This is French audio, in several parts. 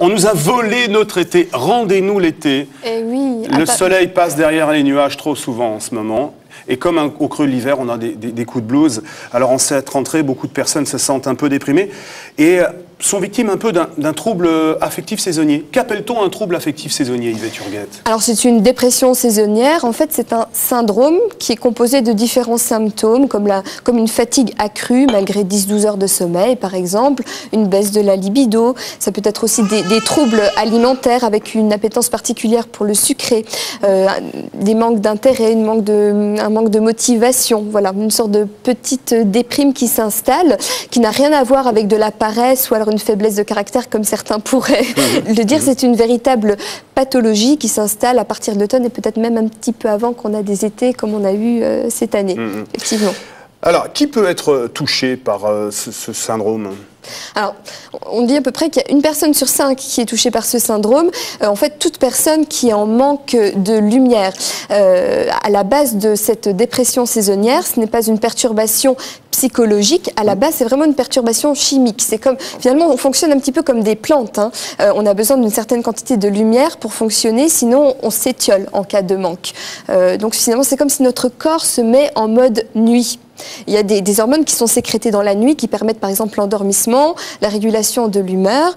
On nous a volé notre été. Rendez-nous l'été. Et oui. Le soleil passe derrière les nuages trop souvent en ce moment. Et comme au creux de l'hiver, on a des coups de blues. Alors en cette rentrée, beaucoup de personnes se sentent un peu déprimées et sont victimes un peu d'un trouble affectif saisonnier. Qu'appelle-t-on un trouble affectif saisonnier, Yvette Hurguette? Alors c'est une dépression saisonnière. En fait, c'est un syndrome qui est composé de différents symptômes, comme une fatigue accrue malgré 10-12 heures de sommeil, par exemple, une baisse de la libido. Ça peut être aussi des troubles alimentaires avec une appétence particulière pour le sucré, des manques d'intérêt, un manque de motivation. Voilà, une sorte de petite déprime qui s'installe, qui n'a rien à voir avec de la paresse ou alors une faiblesse de caractère comme certains pourraient le dire. C'est une véritable pathologie qui s'installe à partir de l'automne et peut-être même un petit peu avant qu'on a des étés comme on a eu cette année, effectivement. Alors, qui peut être touché par ce syndrome ? Alors, on dit à peu près qu'il y a 1 personne sur 5 qui est touchée par ce syndrome. En fait, toute personne qui est en manque de lumière. À la base de cette dépression saisonnière, ce n'est pas une perturbation psychologique. À la base, c'est vraiment une perturbation chimique. C'est comme, finalement, on fonctionne un petit peu comme des plantes. Hein. On a besoin d'une certaine quantité de lumière pour fonctionner, sinon on s'étiole en cas de manque. Donc, finalement, c'est comme si notre corps se met en mode nuit. Il y a des hormones qui sont sécrétées dans la nuit qui permettent par exemple l'endormissement, la régulation de l'humeur,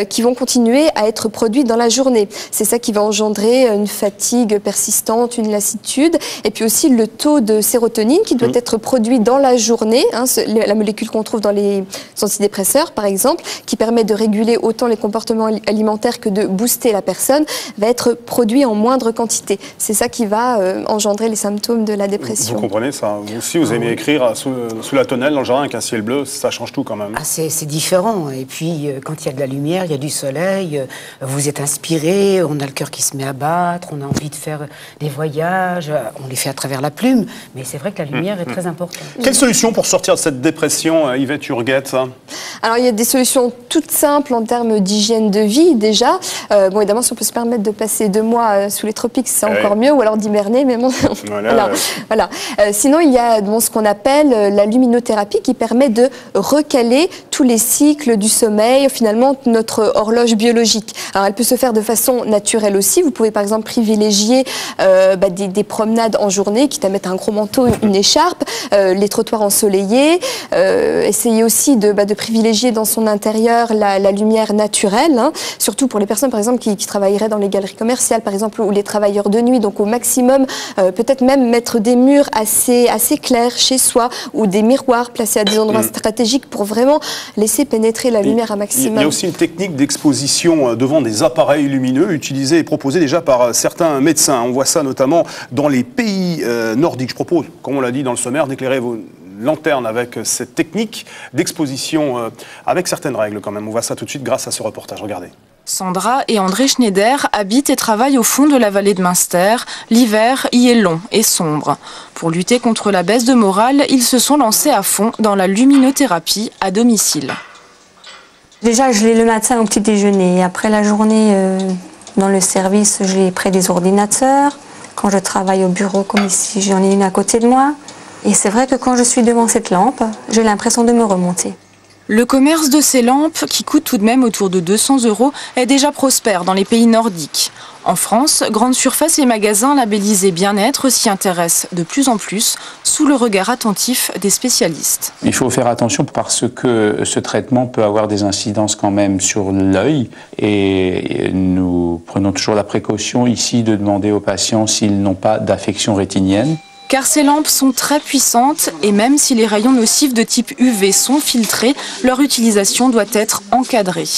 qui vont continuer à être produites dans la journée. C'est ça qui va engendrer une fatigue persistante, une lassitude, et puis aussi le taux de sérotonine qui doit être produit dans la journée, hein, la molécule qu'on trouve dans les antidépresseurs par exemple, qui permet de réguler autant les comportements alimentaires que de booster la personne, va être produit en moindre quantité. C'est ça qui va engendrer les symptômes de la dépression. Vous comprenez ça? Vous aussi, vous aimez écrire sous la tonnelle dans le jardin avec un ciel bleu, ça change tout quand même. Ah, c'est différent. Et puis, quand il y a de la lumière, il y a du soleil, vous êtes inspiré, on a le cœur qui se met à battre, on a envie de faire des voyages, on les fait à travers la plume, mais c'est vrai que la lumière est très importante. Quelle solution pour sortir de cette dépression, Yvette Hurguette? Alors, il y a des solutions toutes simples en termes d'hygiène de vie, déjà. Bon, évidemment, si on peut se permettre de passer 2 mois sous les tropiques, c'est encore mieux, ou alors d'hiberner, mais bon... Voilà. Sinon, il y a ce qu'on appelle la luminothérapie qui permet de recaler tous les cycles du sommeil, finalement notre horloge biologique. Alors elle peut se faire de façon naturelle aussi. Vous pouvez par exemple privilégier des promenades en journée, quitte à mettre un gros manteau, une écharpe, les trottoirs ensoleillés. Essayez aussi de privilégier dans son intérieur la lumière naturelle, hein, surtout pour les personnes par exemple qui travailleraient dans les galeries commerciales par exemple, ou les travailleurs de nuit. Donc au maximum, peut-être même mettre des murs assez clairs chez soi ou des miroirs placés à des endroits stratégiques pour vraiment laisser pénétrer la lumière à maximum. Il y a aussi une technique d'exposition devant des appareils lumineux utilisée et proposée déjà par certains médecins. On voit ça notamment dans les pays nordiques. Je propose, comme on l'a dit dans le sommaire, d'éclairer vos lanternes avec cette technique d'exposition avec certaines règles quand même. On voit ça tout de suite grâce à ce reportage. Regardez. Sandra et André Schneider habitent et travaillent au fond de la vallée de Münster. L'hiver y est long et sombre. Pour lutter contre la baisse de morale, ils se sont lancés à fond dans la luminothérapie à domicile. Déjà, je l'ai le matin au petit déjeuner. Après la journée, dans le service, je l'ai près des ordinateurs. Quand je travaille au bureau, comme ici, j'en ai une à côté de moi. Et c'est vrai que quand je suis devant cette lampe, j'ai l'impression de me remonter. Le commerce de ces lampes, qui coûte tout de même autour de 200 €, est déjà prospère dans les pays nordiques. En France, grandes surfaces et magasins labellisés bien-être s'y intéressent de plus en plus, sous le regard attentif des spécialistes. Il faut faire attention parce que ce traitement peut avoir des incidences quand même sur l'œil et nous prenons toujours la précaution ici de demander aux patients s'ils n'ont pas d'affection rétinienne. Car ces lampes sont très puissantes et même si les rayons nocifs de type UV sont filtrés, leur utilisation doit être encadrée.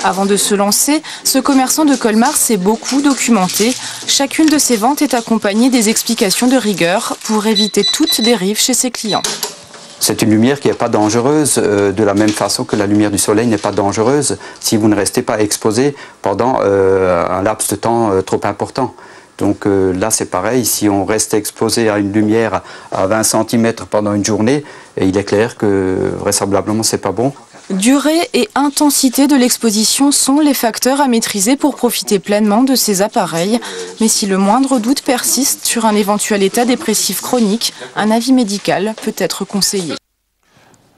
Avant de se lancer, ce commerçant de Colmar s'est beaucoup documenté. Chacune de ses ventes est accompagnée des explications de rigueur pour éviter toute dérive chez ses clients. C'est une lumière qui n'est pas dangereuse, de la même façon que la lumière du soleil n'est pas dangereuse si vous ne restez pas exposé pendant un laps de temps trop important. Donc là c'est pareil, si on reste exposé à une lumière à 20 cm pendant une journée, il est clair que vraisemblablement c'est pas bon. Durée et intensité de l'exposition sont les facteurs à maîtriser pour profiter pleinement de ces appareils. Mais si le moindre doute persiste sur un éventuel état dépressif chronique, un avis médical peut être conseillé.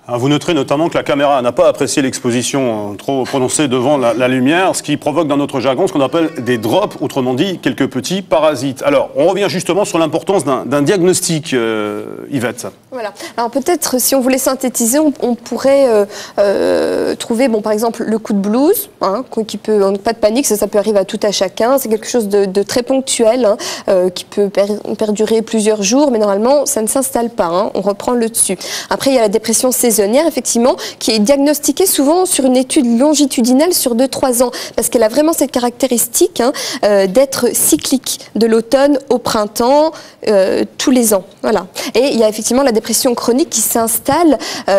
Alors vous noterez notamment que la caméra n'a pas apprécié l'exposition trop prononcée devant la lumière, ce qui provoque dans notre jargon ce qu'on appelle des drops, autrement dit quelques petits parasites. Alors on revient justement sur l'importance d'un diagnostic, Yvette. Voilà. Alors peut-être si on voulait synthétiser, on pourrait trouver par exemple le coup de blues, hein, qui peut, pas de panique, ça peut arriver à tout à chacun, c'est quelque chose de très ponctuel, hein, qui peut perdurer plusieurs jours, mais normalement ça ne s'installe pas, hein, on reprend le dessus. Après il y a la dépression saisonnière, effectivement, qui est diagnostiquée souvent sur une étude longitudinale sur 2-3 ans, parce qu'elle a vraiment cette caractéristique, hein, d'être cyclique, de l'automne au printemps, tous les ans. Voilà. Et il y a effectivement la dépression chronique qui s'installe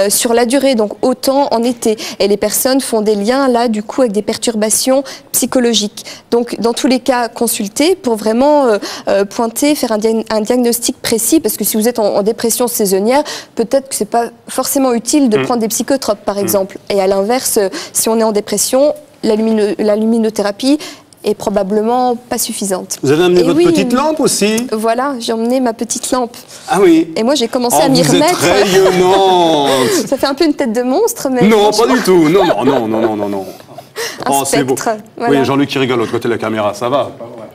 sur la durée, donc autant en été. Et les personnes font des liens là, du coup, avec des perturbations psychologiques. Donc, dans tous les cas, consultez pour vraiment pointer, faire un diagnostic précis, parce que si vous êtes en dépression saisonnière, peut-être que c'est pas forcément utile de prendre des psychotropes, par exemple. Et à l'inverse, si on est en dépression, la luminothérapie est probablement pas suffisante. Vous avez amené votre petite lampe aussi? Voilà, j'ai emmené ma petite lampe. Ah oui. Et moi, j'ai commencé à m'y remettre. Vous êtes rayonnante. Ça fait un peu une tête de monstre, mais... Non, pas du tout. Non. Un spectre. C'est beau. Voilà. Oui, Jean-Luc qui rigole de l'autre côté de la caméra, ça va?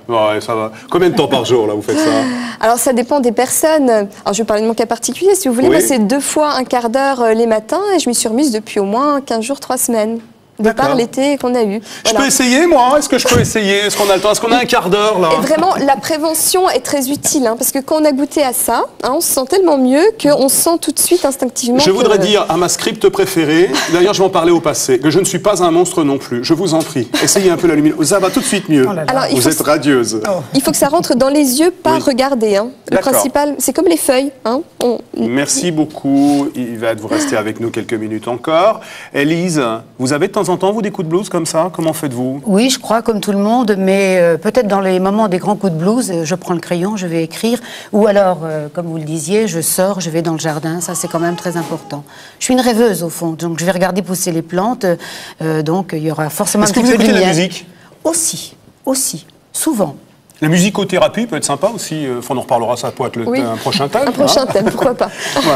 Ouais, ça va. Combien de temps par jour, là, vous faites ça? Alors, ça dépend des personnes. Alors, je vais parler de mon cas particulier, si vous voulez. Oui. Moi, c'est 2 fois un quart d'heure les matins, et je m'y suis remise depuis au moins 15 jours, 3 semaines. De par l'été qu'on a eu. Je peux essayer, moi? Est-ce que je peux essayer? Est-ce qu'on a le temps? Est-ce qu'on a un quart d'heure, là? Et vraiment, la prévention est très utile, hein, parce que quand on a goûté à ça, hein, on se sent tellement mieux qu'on se sent tout de suite instinctivement... Je voudrais dire à ma script préférée, d'ailleurs je vais en parler au passé, que je ne suis pas un monstre non plus. Je vous en prie, essayez un peu la lumière. Ça va tout de suite mieux. Oh là là. Alors, vous êtes radieuse. Il faut que ça rentre dans les yeux, pas Oui. regarder. Hein. Le D'accord. principal, c'est comme les feuilles. Hein. Merci beaucoup, Yvette. Vous restez avec nous quelques minutes encore. Élise, vous avez de temps en temps, vous, des coups de blues comme ça? Comment faites-vous? Oui, je crois comme tout le monde, mais peut-être dans les moments des grands coups de blues, je prends le crayon, je vais écrire, ou alors, comme vous le disiez, je sors, je vais dans le jardin, ça c'est quand même très important. Je suis une rêveuse au fond, donc je vais regarder pousser les plantes, donc il y aura forcément un petit peu de lumière. Est-ce que vous écoutez la musique? Aussi, souvent. La musicothérapie peut être sympa aussi, on en reparlera, ça peut être un prochain thème. Un prochain thème, pourquoi pas. Voilà.